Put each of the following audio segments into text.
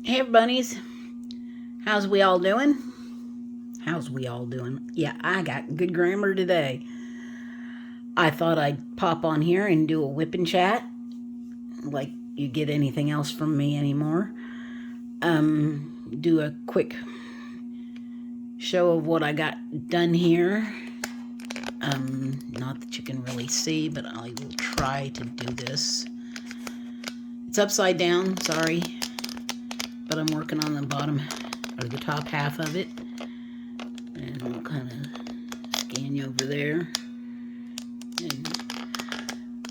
Hey bunnies, how's we all doing? How's we all doing? Yeah, I got good grammar today. I thought I'd pop on here and do a WIP and Chat, like you get anything else from me anymore. Do a quick show of what I got done here. Not that you can really see, but I will try to do this. It's upside down, sorry, but I'm working on the bottom or the top half of it, and I'll kind of scan you over there.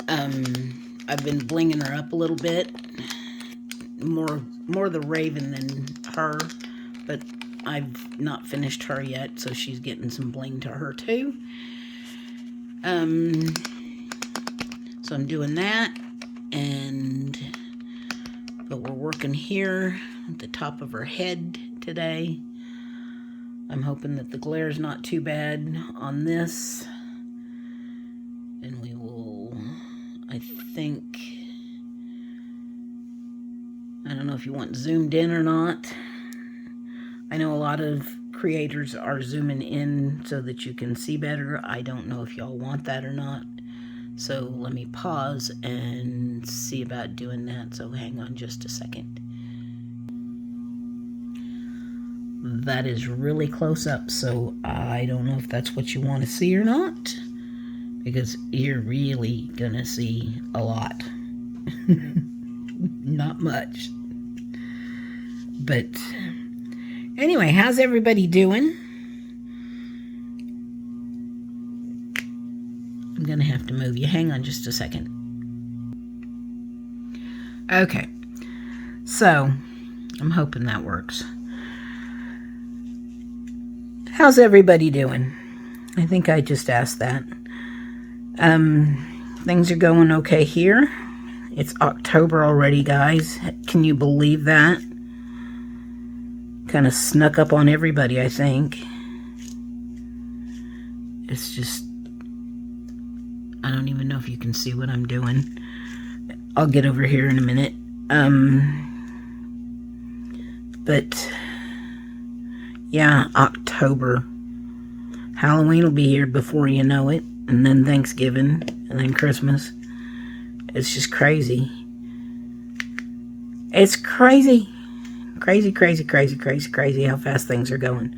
And I've been blinging her up a little bit, more the Raven than her, but I've not finished her yet, so she's getting some bling to her too. So I'm doing that, but we're working here at the top of her head today. I'm hoping that the glare is not too bad on this, and we will, I think, I don't know if you want zoomed in or not. I know a lot of creators are zooming in so that you can see better. I don't know if y'all want that or not. So let me pause and see about doing that. So hang on just a second. That is really close up, so I don't know if that's what you want to see or not, because you're really gonna see a lot. Not much. But anyway, how's everybody doing? I'm gonna have to move you. Hang on just a second. Okay, so I'm hoping that works. How's everybody doing? I think I just asked that. Things are going okay here. It's October already, guys. Can you believe that? Kind of snuck up on everybody, I think. It's just, I don't even know if you can see what I'm doing. I'll get over here in a minute. But yeah, October. Halloween will be here before you know it, and then Thanksgiving, and then Christmas. It's just crazy. It's crazy. Crazy how fast things are going.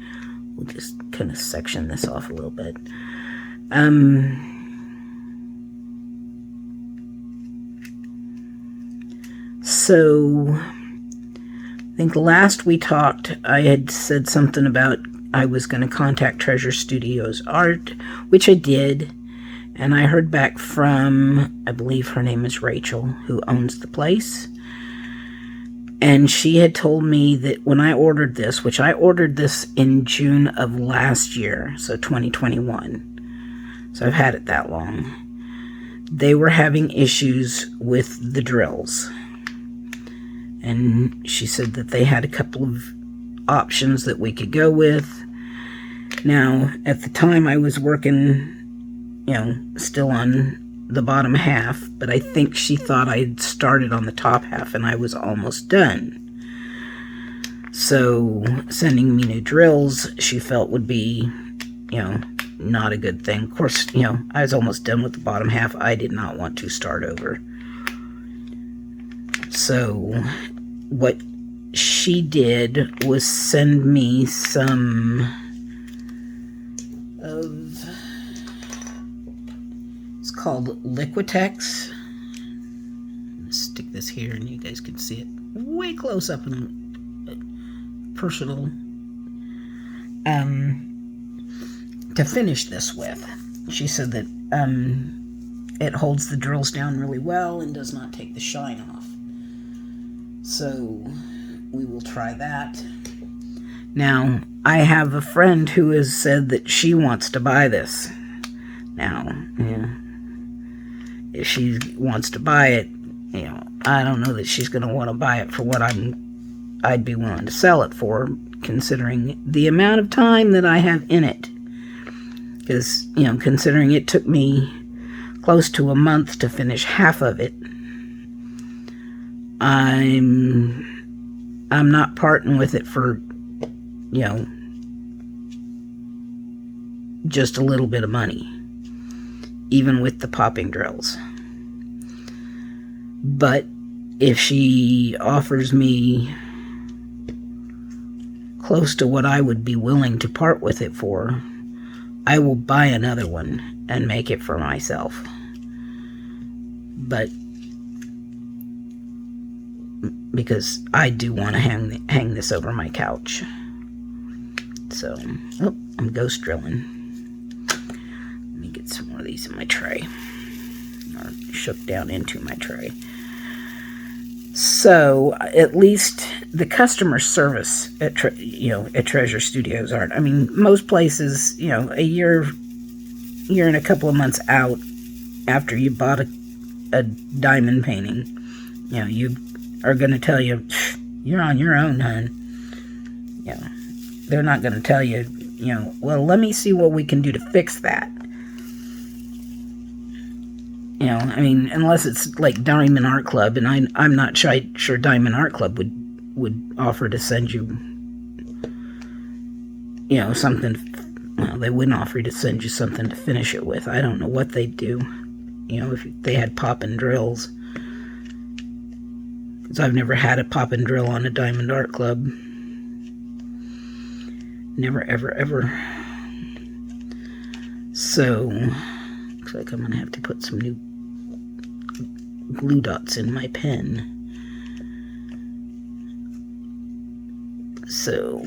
We'll just kind of section this off a little bit. So I think last we talked, I had said something about I was going to contact Treasure Studios Art, which I did, and I heard back from, I believe her name is Rachel, who owns the place. And she had told me that when I ordered this, which I ordered this in June of last year, so 2021, so I've had it that long, they were having issues with the drills. And she said that they had a couple of options that we could go with. Now, at the time I was working, still on the bottom half, but I think she thought I'd started on the top half and I was almost done. So sending me new drills, she felt would be, not a good thing. Of course, I was almost done with the bottom half. I did not want to start over. So what she did was send me some of, it's called Liquitex. Stick this here and you guys can see it way close up and personal, to finish this with. She said that it holds the drills down really well and does not take the shine off. So we will try that. Now, I have a friend who has said that she wants to buy this. Now, if she wants to buy it, I don't know that she's going to want to buy it for what I'd be willing to sell it for, considering the amount of time that I have in it. Because, considering it took me close to a month to finish half of it, I'm I'm not parting with it for, you know, just a little bit of money, even with the popping drills. But if she offers me close to what I would be willing to part with it for, I will buy another one and make it for myself. But because I do want to hang this over my couch. So, oh, I'm ghost drilling. Let me get some more of these in my tray, or shook down into my tray. So, at least the customer service at Treasure Studios Art. I mean, most places, you know, a year and a couple of months out after you bought a diamond painting, you know, you are going to tell you, you're on your own, hon. You know, they're not going to tell you, you know, well, let me see what we can do to fix that. You know, I mean, unless it's like Diamond Art Club, and I'm not sure Diamond Art Club would offer to send you, you know, something. Well, they wouldn't offer to send you something to finish it with. I don't know what they'd do, you know, if they had pop-in drills. Because I've never had a pop-in drill on a Diamond Art Club. Never, ever, ever. So, looks like I'm going to have to put some new glue dots in my pen. So,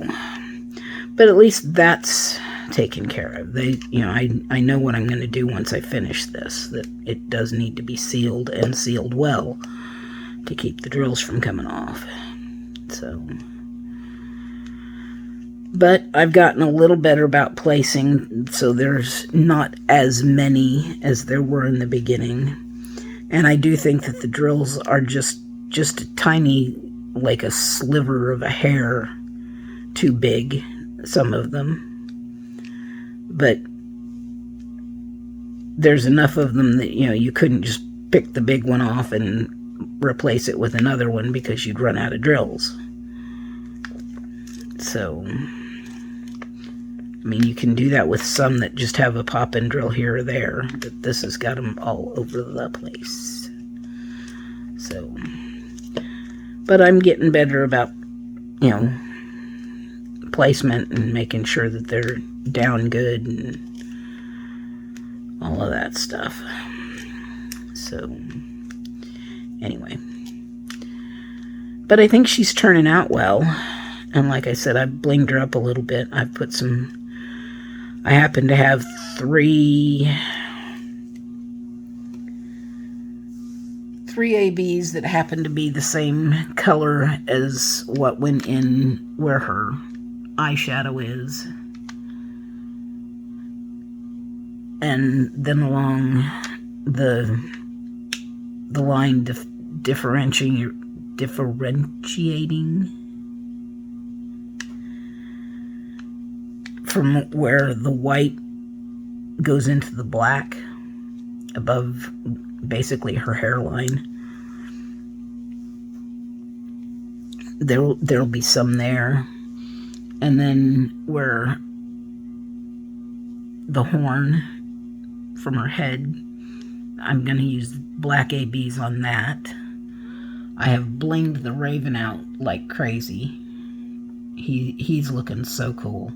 but at least that's taken care of. They, you know, I know what I'm going to do once I finish this, that it does need to be sealed, and sealed well, to keep the drills from coming off. So, but I've gotten a little better about placing, so there's not as many as there were in the beginning. And I do think that the drills are just a tiny, like a sliver of a hair too big, some of them. But there's enough of them that, you know, you couldn't just pick the big one off and replace it with another one because you'd run out of drills. So, I mean, you can do that with some that just have a pop-in drill here or there, but this has got them all over the place. So, but I'm getting better about, you know, placement and making sure that they're down good and all of that stuff. So, anyway. But I think she's turning out well. And like I said, I've blinged her up a little bit. I've put some... I happen to have three ABs that happen to be the same color as what went in where her eyeshadow is. And then along the line differentiating from where the white goes into the black above basically her hairline. There'll be some there. And then where the horn from her head, I'm going to use black ABs on that. I have blinged the Raven out like crazy. He's looking so cool.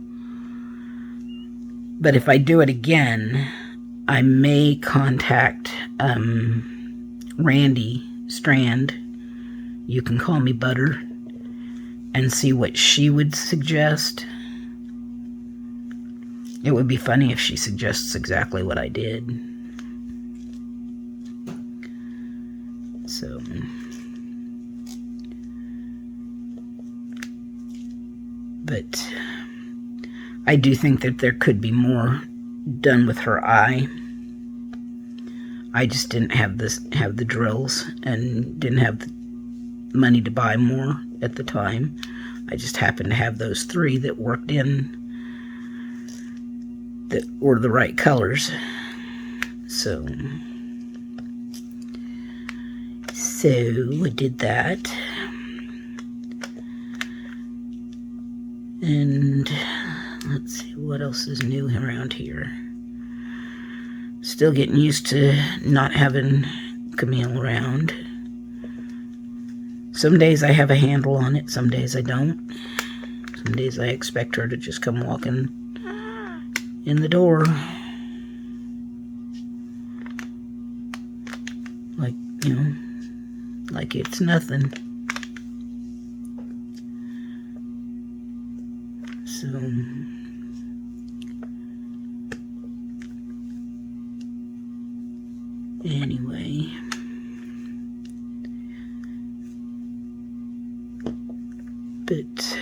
But if I do it again, I may contact Randy Strand, you can call me Butter, and see what she would suggest. It would be funny if she suggests exactly what I did. So, but I do think that there could be more done with her eye. I just didn't have the drills and didn't have the money to buy more at the time. I just happened to have those three that worked in, that were the right colors. So I did that. And let's see what else is new around here. Still getting used to not having Camille around. Some days I have a handle on it, some days I don't. Some days I expect her to just come walking in the door. Like, you know, like it's nothing. So, anyway, but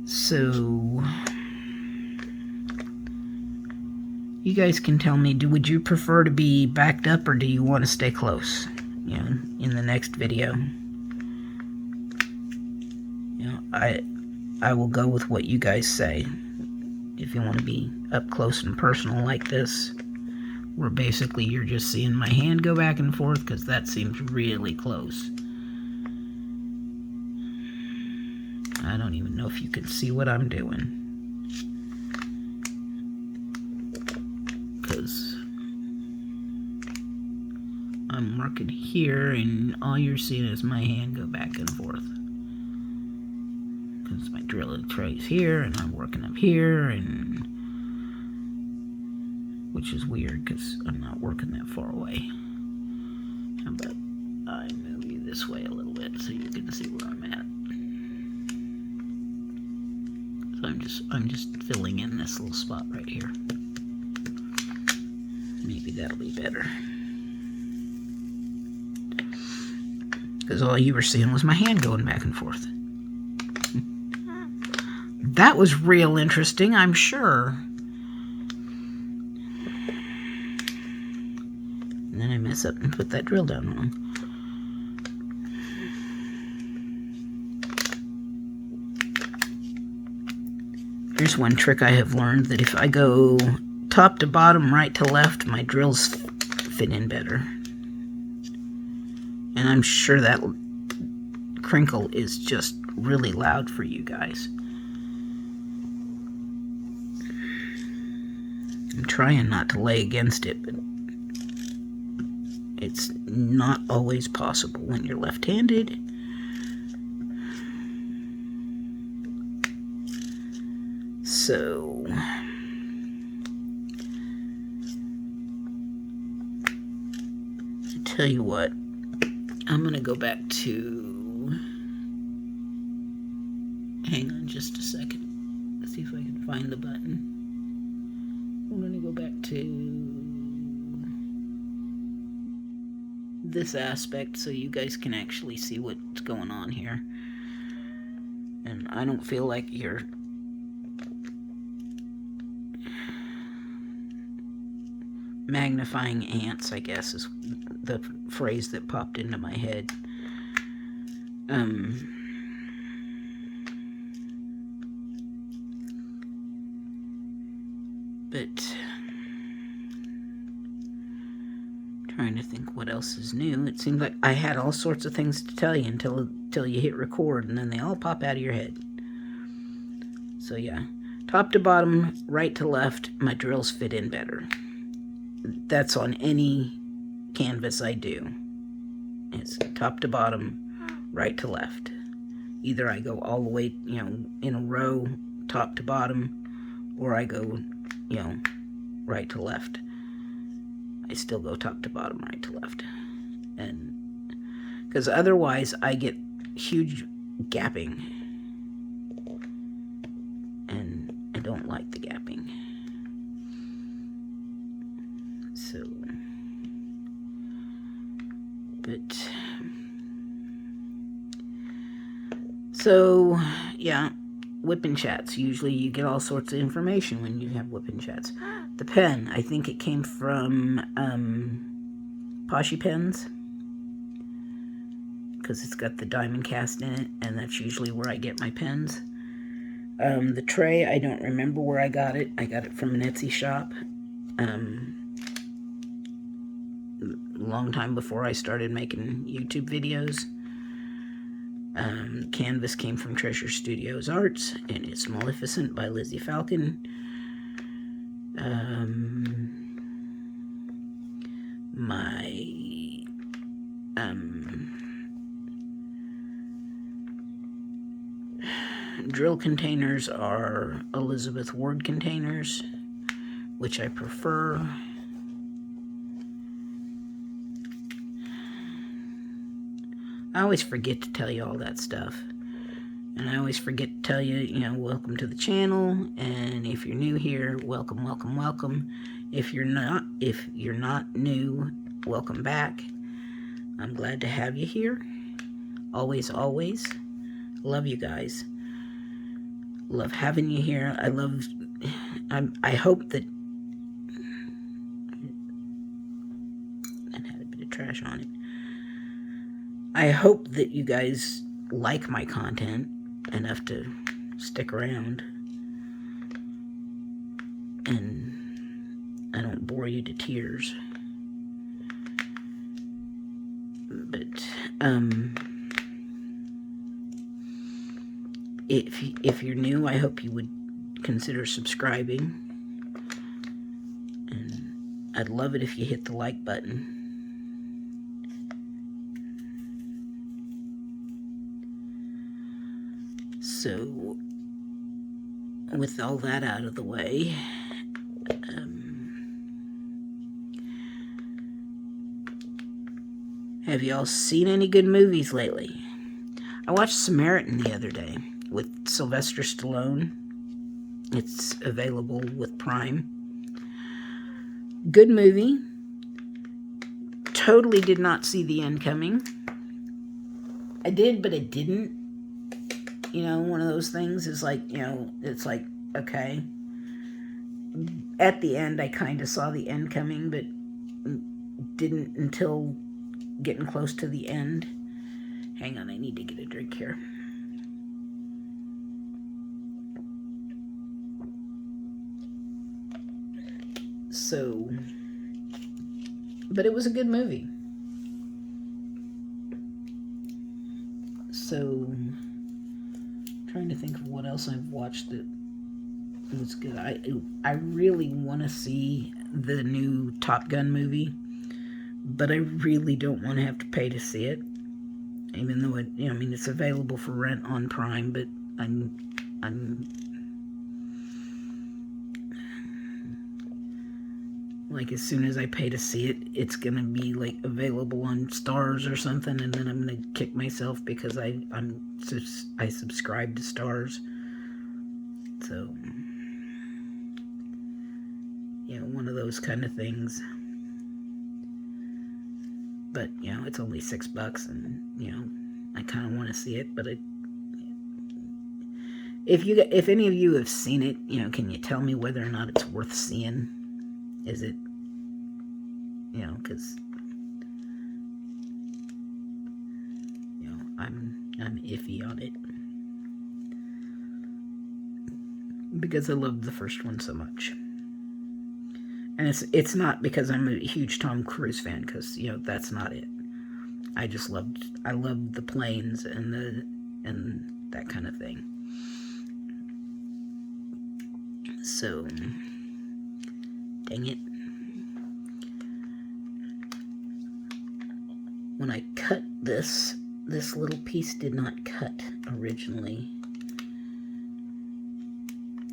so you guys can tell me, would you prefer to be backed up or do you want to stay close? You know, in the next video. You know, I will go with what you guys say. If you want to be up close and personal like this, where basically you're just seeing my hand go back and forth, because that seems really close. I don't even know if you can see what I'm doing. Because I'm working here and all you're seeing is my hand go back and forth. Because my drilling tray's here and I'm working up here, and which is weird because I'm not working that far away. How about I move you this way a little bit so you can see where I'm at. So I'm just filling in this little spot right here. Maybe that'll be better. Because all you were seeing was my hand going back and forth. That was real interesting, I'm sure. And then I mess up and put that drill down wrong. Here's one trick I have learned, that if I go top to bottom, right to left, my drills fit in better. And I'm sure that crinkle is just really loud for you guys. I'm trying not to lay against it, but it's not always possible when you're left-handed. So, I tell you what, I'm going to go back to, hang on just a second, let's see if I can find the button. I'm going to go back to this aspect so you guys can actually see what's going on here. And I don't feel like you're magnifying ants, I guess is the phrase that popped into my head. But trying to think what else is new. It seemed like I had all sorts of things to tell you until you hit record, and then they all pop out of your head. So yeah, top to bottom, right to left, my drills fit in better. That's on any canvas I do. It's top to bottom, right to left. Either I go all the way, you know, in a row, top to bottom, or I go, you know, right to left. I still go top to bottom, right to left. And because otherwise I get huge gapping. And I don't like the gapping. So, yeah, WIP and Chats. Usually you get all sorts of information when you have WIP and Chats. The pen, I think it came from Poshy Pens, because it's got the diamond cast in it, and that's usually where I get my pens. The tray, I don't remember where I got it. I got it from an Etsy shop. long time before I started making YouTube videos. Canvas came from Treasure Studios Arts, and it's Maleficent by Lizzie Falcon. My drill containers are Elizabeth Ward containers, which I prefer. I always forget to tell you all that stuff. And I always forget to tell you, welcome to the channel. And if you're new here, welcome, welcome, welcome. If you're not new, welcome back. I'm glad to have you here. Always, always. Love you guys. Love having you here. I hope that had a bit of trash on it. I hope that you guys like my content enough to stick around and I don't bore you to tears. But if you're new, I hope you would consider subscribing, and I'd love it if you hit the like button. So, with all that out of the way, have y'all seen any good movies lately? I watched Samaritan the other day with Sylvester Stallone. It's available with Prime. Good movie. Totally did not see the end coming. I did, but it didn't. One of those things is like, it's like, okay. At the end, I kind of saw the end coming, but didn't until getting close to the end. Hang on, I need to get a drink here. So, but it was a good movie. So, trying to think of what else I've watched that was good. I really want to see the new Top Gun movie, but I really don't want to have to pay to see it. Even though it's available for rent on Prime, but I'm like, as soon as I pay to see it, it's gonna be like available on Stars or something, and then I'm gonna kick myself because I subscribe to Stars. So, one of those kind of things. But it's only $6, and I kind of want to see it. But if any of you have seen it, can you tell me whether or not it's worth seeing? Is it, because I'm iffy on it because I loved the first one so much. And it's not because I'm a huge Tom Cruise fan, because that's not it. I loved the planes and that kind of thing. So, dang it. When I cut this little piece did not cut originally,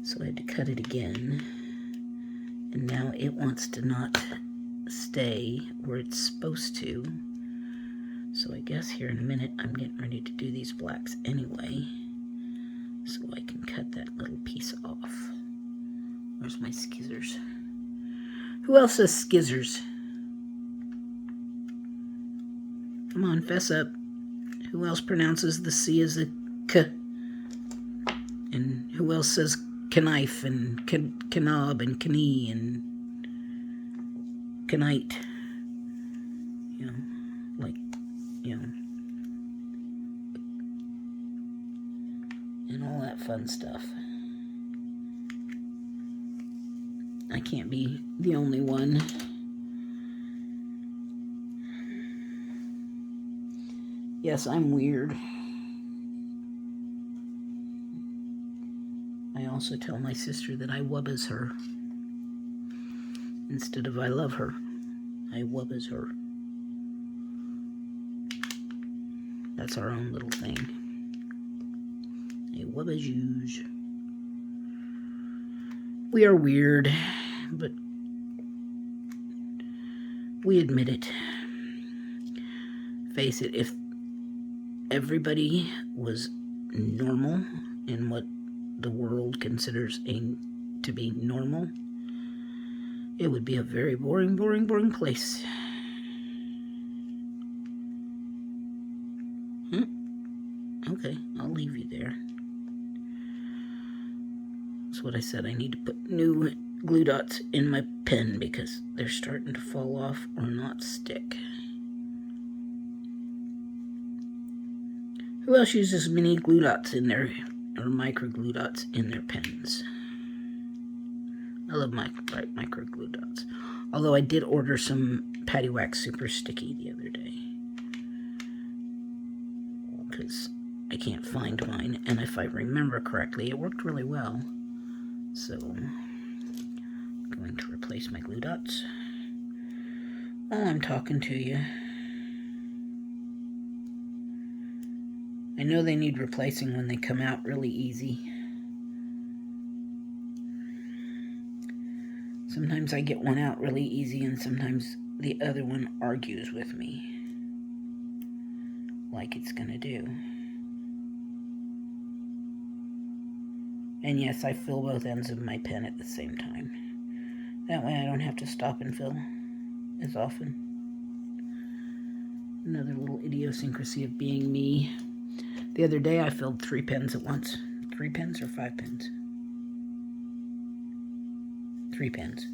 so I had to cut it again. And now it wants to not stay where it's supposed to. So I guess here in a minute I'm getting ready to do these blacks anyway, so I can cut that little piece off. Where's my skizzers? Who else says skizzers? Come on, fess up. Who else pronounces the C as a K? And who else says knife and knob and knee and knight, and all that fun stuff. I can't be the only one. Yes, I'm weird. I also tell my sister that I wubbas her. Instead of I love her, I wubbas her. That's our own little thing. I wubbas yous. We are weird, but we admit it. Face it, if everybody was normal in what the world considers to be normal, it would be a very boring, boring, boring place. Okay, I'll leave you there. That's what I said. I need to put new glue dots in my pen because they're starting to fall off or not stick. Who else uses mini glue dots in their, or micro glue dots in their pens? I love micro glue dots. Although I did order some Patty Wax Super Sticky the other day. Because I can't find mine, and if I remember correctly, it worked really well. So, I'm going to replace my glue dots while I'm talking to you. I know they need replacing when they come out really easy. Sometimes I get one out really easy, and sometimes the other one argues with me, like it's gonna do. And yes, I fill both ends of my pen at the same time. That way I don't have to stop and fill as often. Another little idiosyncrasy of being me. The other day I filled 3 pens at once. 3 pens or 5 pens? 3 pens.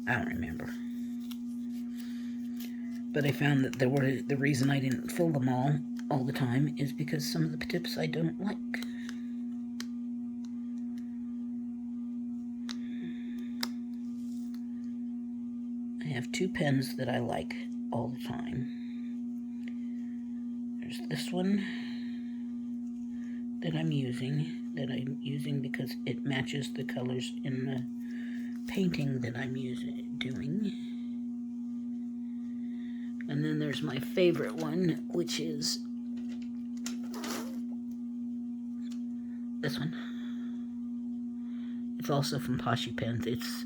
I don't remember. But I found that the reason I didn't fill them all the time is because some of the tips I don't like. I have 2 pens that I like all the time. There's this one that I'm using because it matches the colors in the painting that I'm doing. And then there's my favorite one, which is this one. It's also from Poshy Pens. It's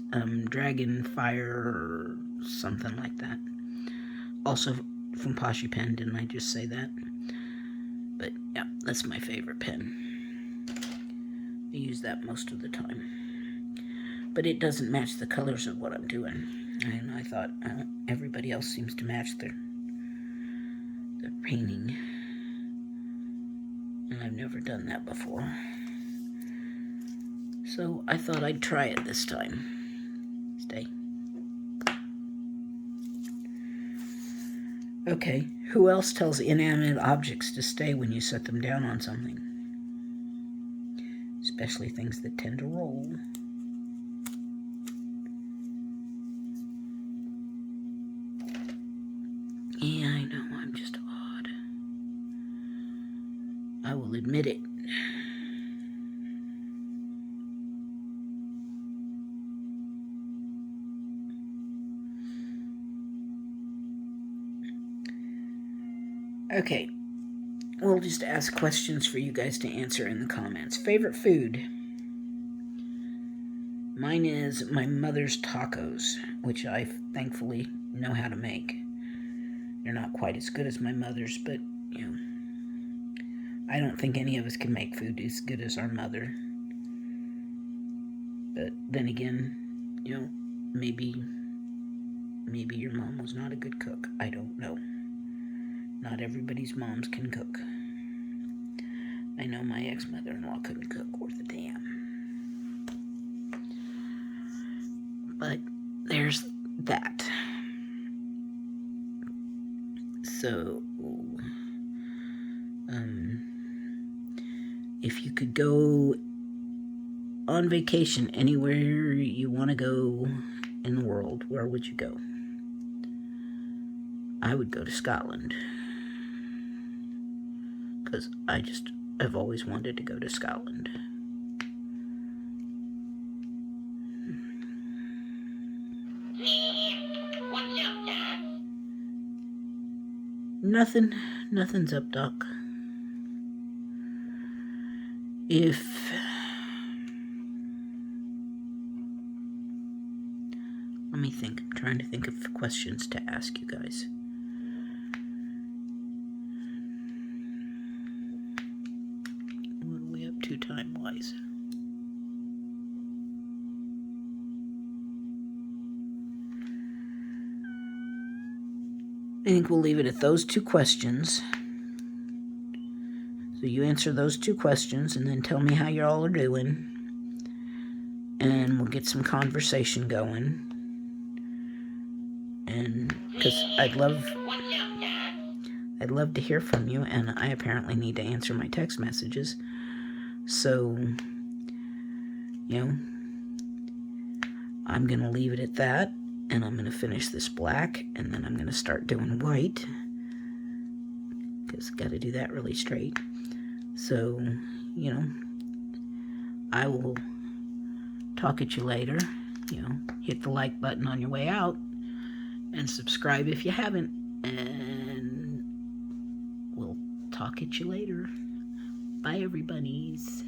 Dragon Fire or something like that. Also from Poshy Pen, didn't I just say that? But yeah, that's my favorite pen. I use that most of the time. But it doesn't match the colors of what I'm doing. And I thought, everybody else seems to match their painting. And I've never done that before. So I thought I'd try it this time. Stay. Okay, who else tells inanimate objects to stay when you set them down on something? Especially things that tend to roll. Yeah, I know, I'm just odd. I will admit it. Okay, we'll just ask questions for you guys to answer in the comments. Favorite food? Mine is my mother's tacos, which I thankfully know how to make. They're not quite as good as my mother's, but, you know, I don't think any of us can make food as good as our mother. But then again, you know, maybe your mom was not a good cook. I don't know. Not everybody's moms can cook. I know my ex-mother-in-law couldn't cook worth a damn. But there's that. So, if you could go on vacation anywhere you want to go in the world, where would you go? I would go to Scotland. because I just have always wanted to go to Scotland. What's up, Dad? Nothing's up, Doc. Let me think. I'm trying to think of questions to ask you guys. What are we up to time-wise? I think we'll leave it at those 2 questions. So you answer those 2 questions and then tell me how you all are doing. And we'll get some conversation going. And because I'd love to hear from you, and I apparently need to answer my text messages. So, I'm going to leave it at that, and I'm going to finish this black, and then I'm going to start doing white, because I've got to do that really straight. So, I will talk at you later. Hit the like button on your way out, and subscribe if you haven't, and we'll talk at you later. Bye, everybody's.